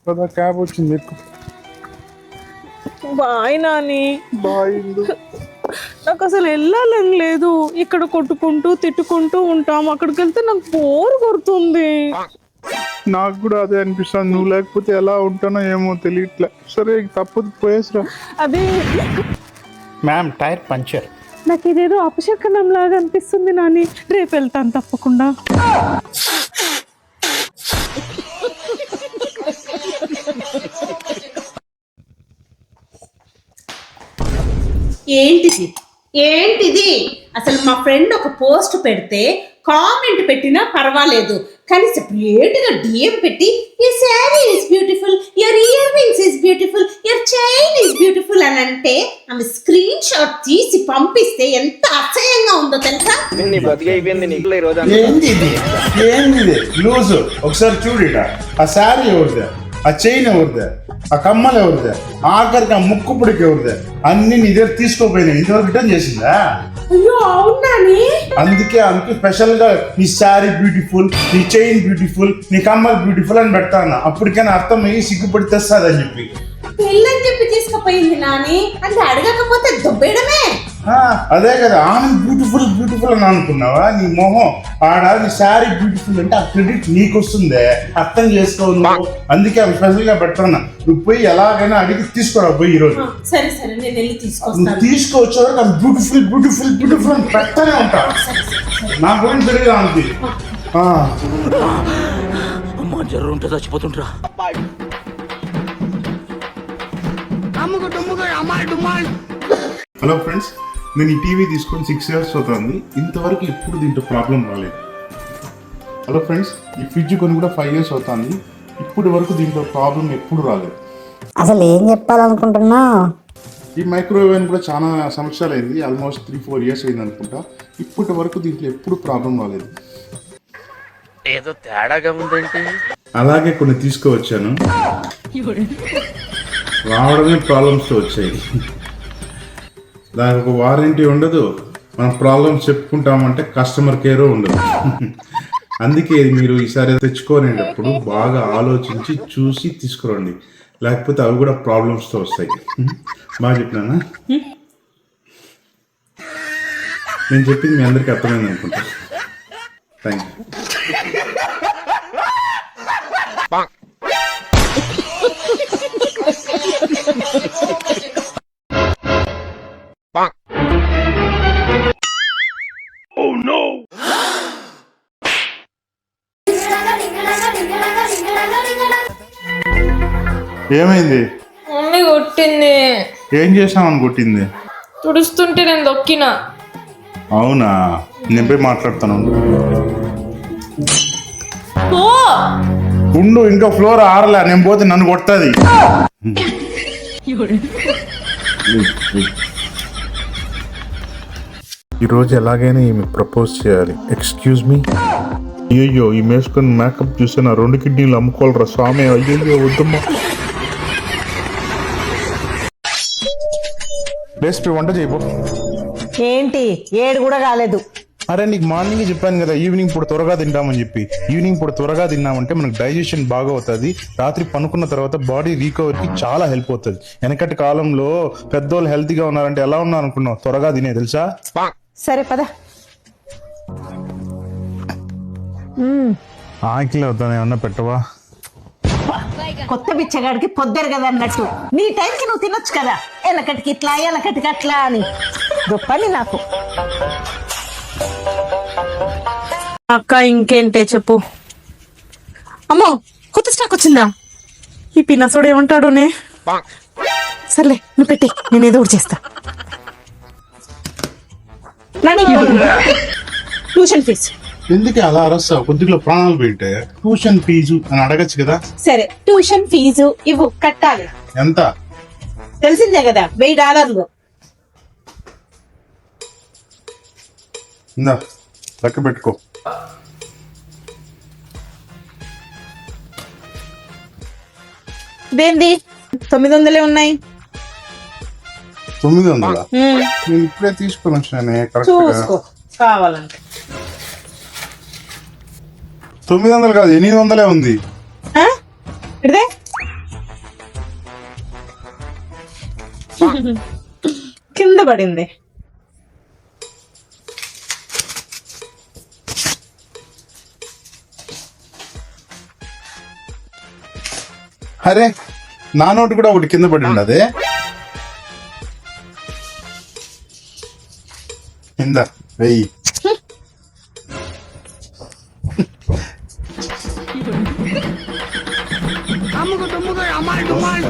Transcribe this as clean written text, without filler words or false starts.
కదా క్యాబ్ వచ్చింది. Bye Nani. Bye. నాకు అసలు వెళ్ళాలని లేదు. ఇక్కడ కొట్టుకుంటూ తిట్టుకుంటూ ఉంటాం. అక్కడికి వెళ్తే నాకు బోర్ కొడుతుంది. నాకు కూడా అదే అనిపిస్తుంది. నువ్వు లేకపోతే ఎలా ఉంటానో ఏమో తెలియట్లే. సరే తప్పదు, పోయేసిరా. అదే మ్యామ్ టైర్ పంచర్. నాకు ఇదేదో అపశకనం లాగా అనిపిస్తుంది నాని. రేపు వెళ్తాను తప్పకుండా. ఏంటిది ఏంటిది అసలు మా ఫ్రెండ్ ఒక పోస్ట్ పెడితే కామెంట్ పెట్టినా పర్వాలేదు, కానీ సెపరేట్గా డిఎం పెట్టి your sari is beautiful, your ear rings is beautiful, your chain is beautiful అని అంటే ఆమె స్క్రీన్ షాట్ తీసి పంపిస్తే ఎంత అసహ్యంగా ఉందో తెలుసా? ఏంది లూజు? ఒకసారి చూడిట. ఆ శారీ ఎవరిదే, ఆ చైన్ ఎవరిదే, ఆ కమ్మలు ఎవరిదే, ఆఖరికి ఆ ముక్కు పుడికి ఎవరిదే, అన్ని నీ దగ్గర తీసుకోపోయినా ఇంతవరకు రిటర్న్ చేసిందా? అయ్యో అవునాని. అందుకే స్పెషల్ గా నీ శారీ బ్యూటిఫుల్, నీ చైన్ బ్యూటిఫుల్, నీ కమ్మలు బ్యూటిఫుల్ అని పెడతాను. అప్పటికైనా అర్థమయ్యి సిగ్గుపడి తెస్తాదని చెప్పి పెళ్ళని చెప్పి తీసుకుపోయింది నాని అంటే అడగకపోతే దుబ్బేయడమే. అదే కదా, ఆమె బ్యూటిఫుల్ బ్యూటిఫుల్ అని అనుకున్నావా? నీ మొహం ఆడ నీ శారీ బ్యూటిఫుల్ అంటే ఆ క్రెడిట్ నీకు వస్తుందే, అర్థం చేసుకోవు నువ్వు. అందుకే ఆమె స్పెషల్ గా పెడతాను. నువ్వు పోయి ఎలాగైనా అడిగి తీసుకోరా పోయి ఈరోజు. సరే సరే నేను వెళ్ళి తీసుకొస్తాను. తీసుకొచ్చే వరకు ఆమె బ్యూటిఫుల్ బ్యూటిఫుల్ బ్యూటిఫుల్ అని పెడతానే ఉంటా. నా గురించి తెలియదు ఆమెకి. జర్రుంటే చచ్చిపోతుంటరా. హలో ఫ్రెండ్స్, నేను ఈ టీవీ తీసుకొని 6 years అవుతుంది. ఇంతవరకు ఎప్పుడు దీంట్లో ప్రాబ్లం రాలేదు. హలో ఫ్రెండ్స్, ఈ ఫ్రిడ్జ్ కొని కూడా 5 years అవుతుంది. ఇప్పటి వరకు దీంట్లో ప్రాబ్లం ఎప్పుడు రాలేదు. అసలు ఏం చెప్పాలనుకుంటున్నా? ఈ మైక్రోవేవ్ అని కూడా చాలా సంవత్సరాలు అయింది, ఆల్మోస్ట్ 3-4 years అయింది అనుకుంటా. ఇప్పటి వరకు దీంట్లో ఎప్పుడు ప్రాబ్లం రాలేదు. ఏదో తేడాగా ఉందేంటి? అలాగే కొన్ని తీసుకువచ్చాను, రావడమే ప్రాబ్లమ్స్తో వచ్చాయి. దానికి ఒక వారంటీ ఉండదు. మనం ప్రాబ్లమ్స్ చెప్పుకుంటామంటే కస్టమర్ కేర్ ఉండదు. అందుకే మీరు ఈసారి తెచ్చుకోనేటప్పుడు బాగా ఆలోచించి చూసి తీసుకురండి, లేకపోతే అవి కూడా ప్రాబ్లమ్స్తో వస్తాయి. బాగా చెప్పినానా? నేను చెప్పింది మీ అందరికీ అర్థమైంది అనుకుంటా. Thank you. ఏమైంది? మమ్మీ కొట్టింది. ఏం చేసామని కొట్టింది? తుడుస్తుంటే నేను దొక్కినా. అవునా? నేను పోయి మాట్లాడుతాను. ఉండు, ఇంకా ఫ్లోర్ ఆరలే, నేను పోతే నన్ను కొడుతుంది. ఈరోజు ఎలాగైనా ఈమె ప్రపోజ్ చేయాలి. Excuse me. అయ్యో, ఈ మేసుకొని మేకప్ చూస్తే నా 2 కిడ్నీలు అమ్ముకోవాలరా స్వామి. అయ్యో వద్దమ్మా. బెస్ట్ వంట చేయబో. ఏంటి 7 కూడా కాలేదు? అరే నీకు మార్నింగ్ చెప్పాను కదా, ఈవినింగ్ పూట త్వరగా తింటామని చెప్పి. ఈవినింగ్ పూట త్వరగా తిన్నామంటే మనకు డైజెషన్ బాగా అవుతుంది. రాత్రి పనుకున్న తర్వాత బాడీ రీకవరీకి చాలా హెల్ప్ అవుతుంది. వెనకటి కాలంలో పెద్దోళ్ళు హెల్తీగా ఉన్నారంటే ఎలా ఉన్నారు అనుకున్నావు? త్వరగా తినే, తెలుసా? సరే పద. ఆకిలి అవుతాను, ఏమన్నా పెట్టవా? కొత్త బిచ్చగాడికి పొద్దరు కదా అన్నట్టు నీ టైంకి నువ్వు తినొచ్చు కదా. ఎనకటికి ఇట్లా ఎనకటికి అట్లా అని గొప్పని నాకు. అక్క ఇంకేంటే చెప్పు. అమ్మో, కొత్త స్టాక్ వచ్చిందా? ఈ పిన్నసోడు ఏమంటాడునే. సర్లే నువ్వు పెట్టి, నేను ఏదో ఒకటి చేస్తా. Tuition fee. ఎందుకు అలా అరస్తావు? కొద్దిగా ప్రాణాలు పోయింటే ట్యూషన్ ఫీజు అని అడగచ్చు కదా. సరే ట్యూషన్ ఫీజు ఇవ్వు, కట్టాలి. ఎంత? తెలిసిందే కదా, $1000. ఇందా లెక్క పెట్టుకో. దేంది 900 ఉన్నాయి. 900? నేను ఇప్పుడే తీసుకొని వచ్చానే. చూసుకో కావాలంటే. 900 కాదు, 800 ఉంది. ఇదే కింద పడింది. అరే నా నోటు కూడా ఒకటి కింద పడి ఉండదే. ఇందా వెయ్యి. అమ్ముకు తుమ్ముకు అమ్మాయి డుమ్మాయి